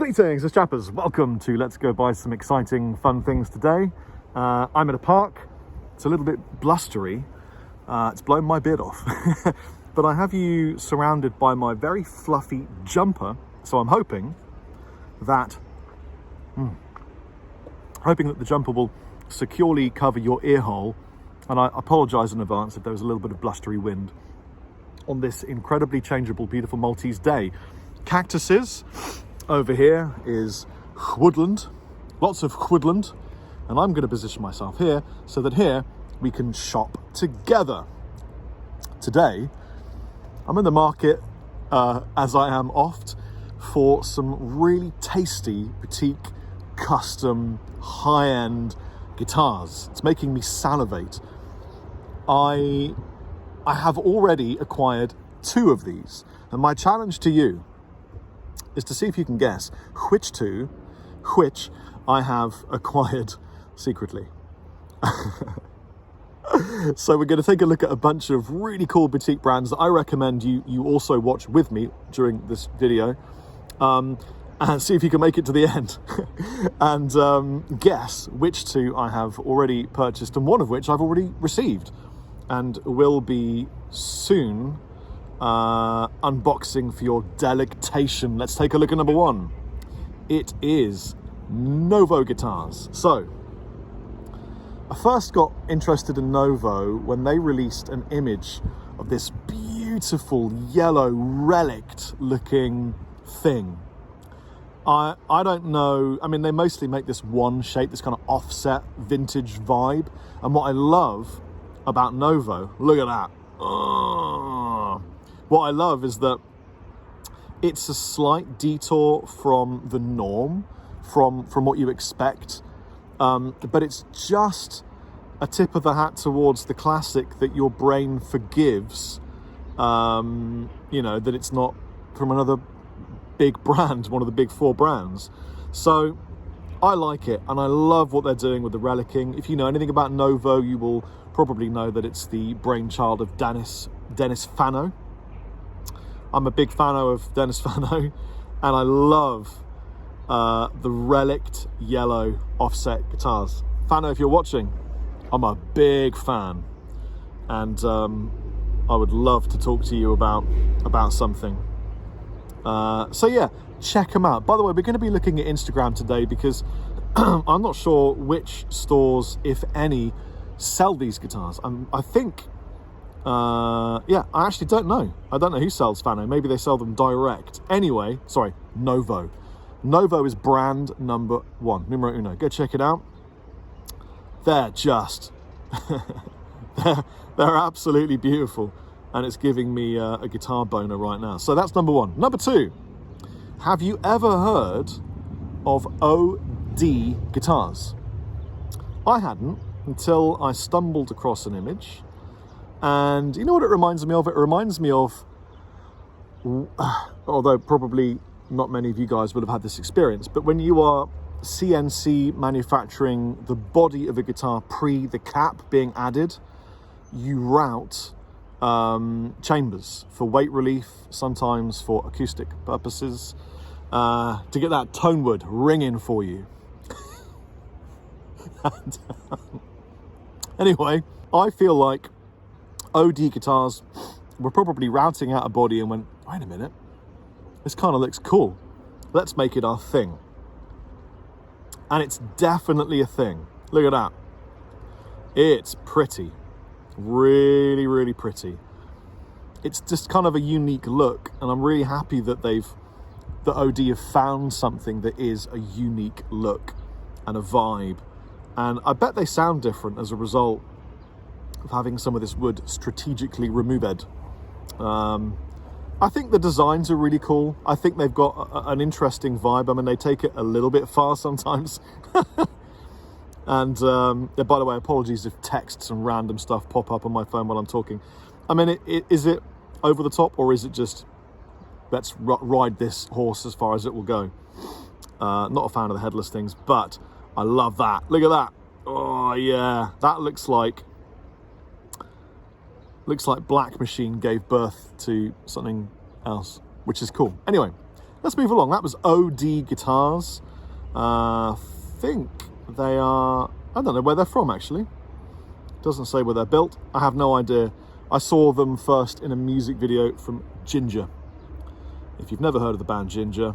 Greetings, it's Chappers. Welcome to Let's Go Buy Some Exciting Fun Things today. I'm at a park. It's a little bit blustery. It's blown my beard off. But I have you surrounded by my very fluffy jumper. So I'm hoping that the jumper will securely cover your ear hole. And I apologise in advance if there was a little bit of blustery wind on this incredibly changeable, beautiful Maltese day. Cactuses. Over here is woodland, lots of woodland, and I'm going to position myself here so that here we can shop together. Today, I'm in the market, as I am oft, for some really tasty, boutique, custom, high-end guitars. It's making me salivate. I have already acquired 2 of these, and my challenge to you is to see if you can guess which I have acquired secretly. So we're going to take a look at a bunch of really cool boutique brands that I recommend you also watch with me during this video, and see if you can make it to the end and guess which 2 I have already purchased and one of which I've already received and will be soon unboxing for your delectation. Let's take a look at number 1. It is Novo guitars. So I first got interested in Novo when they released an image of this beautiful yellow relict looking thing. I don't know, I mean, they mostly make this one shape, this kind of offset vintage vibe, and what I love about Novo, look at that. What I love is that it's a slight detour from the norm, from what you expect, but it's just a tip of the hat towards the classic that your brain forgives, that it's not from another big brand, one of the big 4 brands. So I like it, and I love what they're doing with the relicking. If you know anything about Novo, you will probably know that it's the brainchild of Dennis Fano. I'm a big fan of Dennis Fano, and I love the relict yellow offset guitars. Fano, if you're watching, I'm a big fan, and I would love to talk to you about something. So yeah, check them out. By the way, we're going to be looking at Instagram today because I'm not sure which stores, if any, sell these guitars. I think. I actually don't know. I don't know who sells Fano. Maybe they sell them direct. Anyway, sorry, Novo. Novo is brand number 1, numero uno. Go check it out. They're just, they're absolutely beautiful. And it's giving me a guitar boner right now. So that's number 1. Number 2, have you ever heard of OD guitars? I hadn't until I stumbled across an image. And you know what it reminds me of? It reminds me of, although probably not many of you guys would have had this experience, but when you are CNC manufacturing the body of a guitar pre the cap being added, you route chambers for weight relief, sometimes for acoustic purposes, to get that tone wood ringing for you. And, anyway, I feel like OD guitars were probably routing out a body and went, wait a minute, this kind of looks cool. Let's make it our thing. And it's definitely a thing. Look at that. It's pretty. Really, really pretty. It's just kind of a unique look, and I'm really happy that the OD have found something that is a unique look and a vibe. And I bet they sound different as a result of having some of this wood strategically removed. I think the designs are really cool. I think they've got an interesting vibe. I mean, they take it a little bit far sometimes. And by the way, apologies if texts and random stuff pop up on my phone while I'm talking. I mean, is it over the top, or is it just let's ride this horse as far as it will go? Not a fan of the headless things, but I love that. Look at that. Oh yeah, that looks like Black Machine gave birth to something else, which is cool. Anyway, let's move along. That was OD Guitars. I think they are, I don't know where they're from actually. Doesn't say where they're built. I have no idea. I saw them first in a music video from Ginger. If you've never heard of the band Ginger,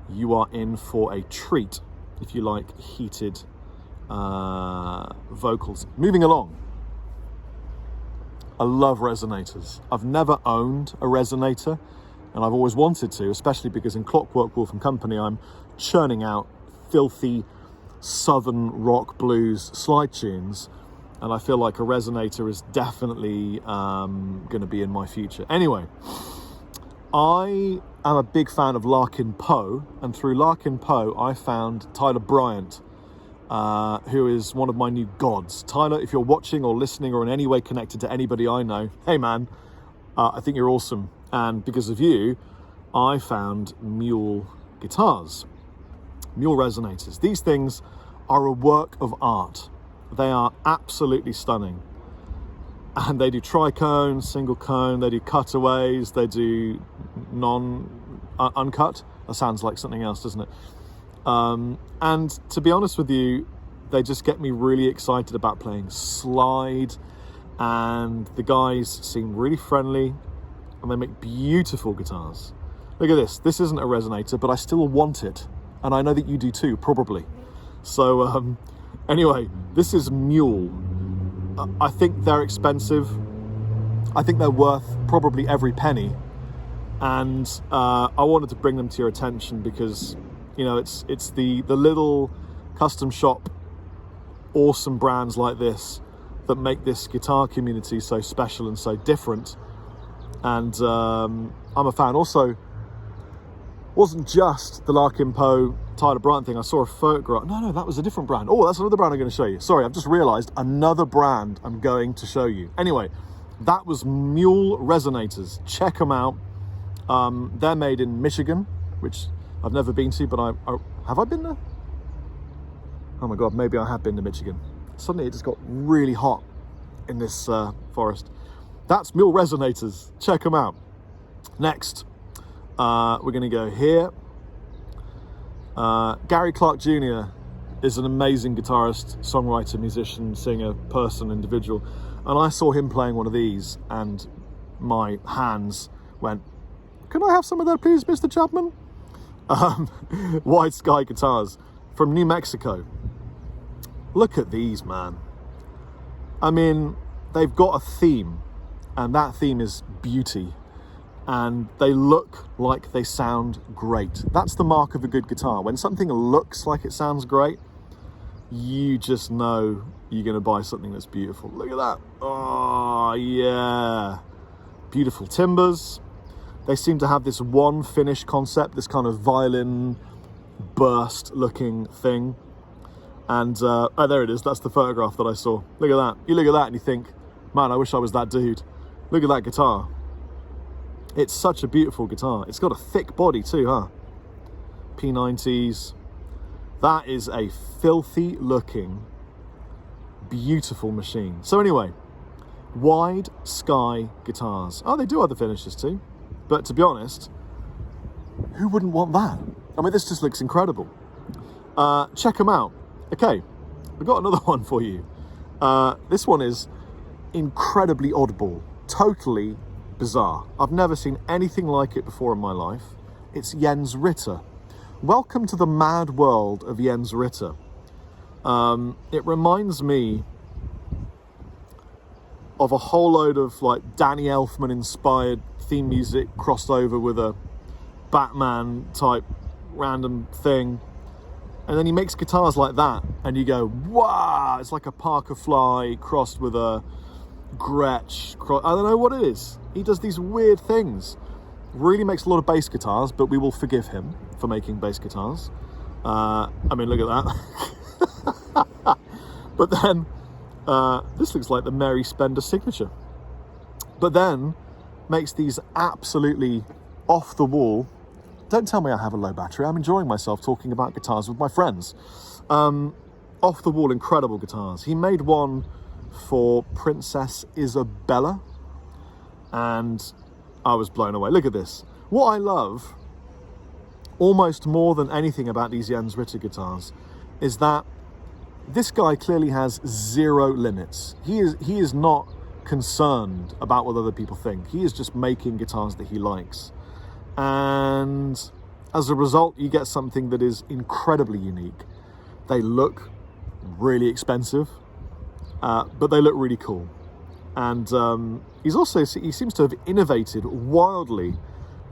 you are in for a treat if you like heated vocals. Moving along. I love resonators. I've never owned a resonator, and I've always wanted to, especially because in Clockwork Wolf and Company, I'm churning out filthy southern rock blues slide tunes, and I feel like a resonator is definitely going to be in my future. Anyway, I am a big fan of Larkin Poe, and through Larkin Poe, I found Tyler Bryant, who is one of my new gods. Tyler, if you're watching or listening or in any way connected to anybody I know, hey man, I think you're awesome. And because of you, I found Mule Guitars, Mule Resonators. These things are a work of art. They are absolutely stunning. And they do tricone, single cone, they do cutaways, they do uncut. That sounds like something else, doesn't it? And to be honest with you, they just get me really excited about playing slide, and the guys seem really friendly, and they make beautiful guitars. Look at this. This isn't a resonator, but I still want it, and I know that you do too, probably. So anyway, this is Mule. I think they're expensive. I think they're worth probably every penny, and I wanted to bring them to your attention because, you know, it's the little custom shop awesome brands like this that make this guitar community so special and so different. And I'm a fan. Also, wasn't just the Larkin Poe Tyler Bryant thing. I saw a photograph. No, that was a different brand. Oh, that's another brand I'm going to show you. Sorry, I've just realized another brand I'm going to show you. Anyway, that was Mule Resonators. Check them out. They're made in Michigan, which I've never been to, but have I been there? Oh my God, maybe I have been to Michigan. Suddenly it just got really hot in this forest. That's Mule Resonators. Check them out. Next, we're going to go here. Gary Clark Jr. is an amazing guitarist, songwriter, musician, singer, person, individual. And I saw him playing one of these and my hands went, "Can I have some of that, please, Mr. Chapman?" Wide Sky Guitars from New Mexico. Look at these, man. I mean, they've got a theme, and that theme is beauty. And they look like they sound great. That's the mark of a good guitar. When something looks like it sounds great, you just know you're going to buy something that's beautiful. Look at that. Oh, yeah. Beautiful timbers. They seem to have this one finish concept, this kind of violin burst looking thing. And, oh, there it is. That's the photograph that I saw. Look at that. You look at that and you think, man, I wish I was that dude. Look at that guitar. It's such a beautiful guitar. It's got a thick body too, huh? P90s. That is a filthy looking, beautiful machine. So anyway, Wide Sky Guitars. Oh, they do other finishes too. But to be honest, who wouldn't want that? I mean, this just looks incredible. Check them out. Okay, we've got another one for you. This one is incredibly oddball, totally bizarre. I've never seen anything like it before in my life. It's Jens Ritter. Welcome to the mad world of Jens Ritter. It reminds me of a whole load of like Danny Elfman inspired theme music crossed over with a Batman type random thing. And then he makes guitars like that and you go, wow, it's like a Parker Fly crossed with a Gretsch. I don't know what it is. He does these weird things. Really makes a lot of bass guitars, but we will forgive him for making bass guitars. I mean, look at that. But then, this looks like the Mary Spender signature. But then, makes these absolutely off the wall. Don't tell me I have a low battery. I'm enjoying myself talking about guitars with my friends. Off the wall, incredible guitars. He made one for Princess Isabella, and I was blown away. Look at this. What I love almost more than anything about these Jens Ritter guitars is that this guy clearly has zero limits. He is not concerned about what other people think. He is just making guitars that he likes. And as a result, you get something that is incredibly unique. They look really expensive, but they look really cool. And he seems to have innovated wildly.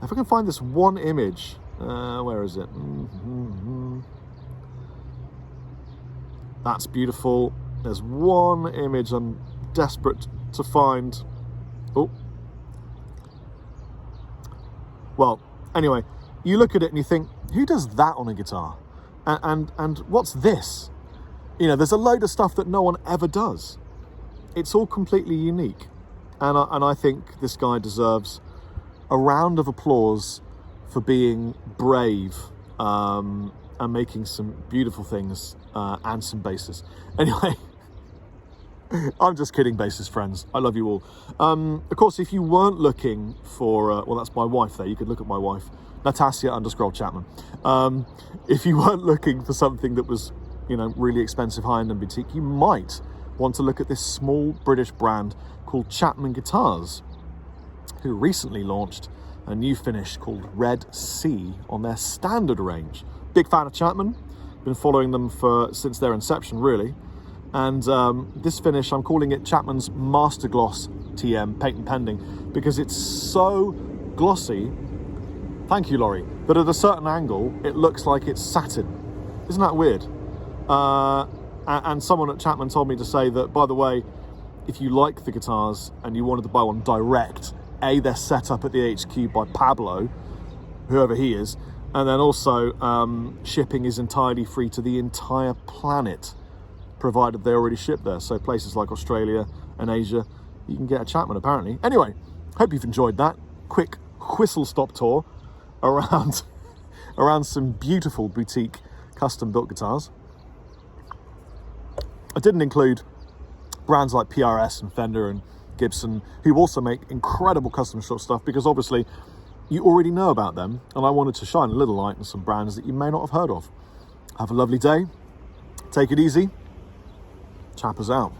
If I can find this one image, where is it? That's beautiful. There's one image I'm desperate to find. Oh. Well, anyway, you look at it and you think, who does that on a guitar? And what's this? You know, there's a load of stuff that no one ever does. It's all completely unique. And I think this guy deserves a round of applause for being brave and making some beautiful things and some basses. Anyway, I'm just kidding, bassist friends. I love you all. Of course, if you weren't looking for, well, that's my wife there. You could look at my wife, Natasha_Chapman. If you weren't looking for something that was, you know, really expensive, high-end and boutique, you might want to look at this small British brand called Chapman Guitars, who recently launched a new finish called Red Sea on their standard range. Big fan of Chapman. Been following them since their inception, really. And this finish, I'm calling it Chapman's Master Gloss TM, patent pending, because it's so glossy, thank you, Laurie, that at a certain angle, it looks like it's satin. Isn't that weird? And someone at Chapman told me to say that, by the way, if you like the guitars and you wanted to buy one direct, they're set up at the HQ by Pablo, whoever he is, and then also shipping is entirely free to the entire planet, provided they already ship there. So places like Australia and Asia, you can get a Chapman apparently. Anyway, hope you've enjoyed that quick whistle-stop tour around some beautiful boutique custom-built guitars. I didn't include brands like PRS and Fender and Gibson, who also make incredible custom shop stuff, because obviously you already know about them, and I wanted to shine a little light on some brands that you may not have heard of. Have a lovely day. Take it easy. Chappers out.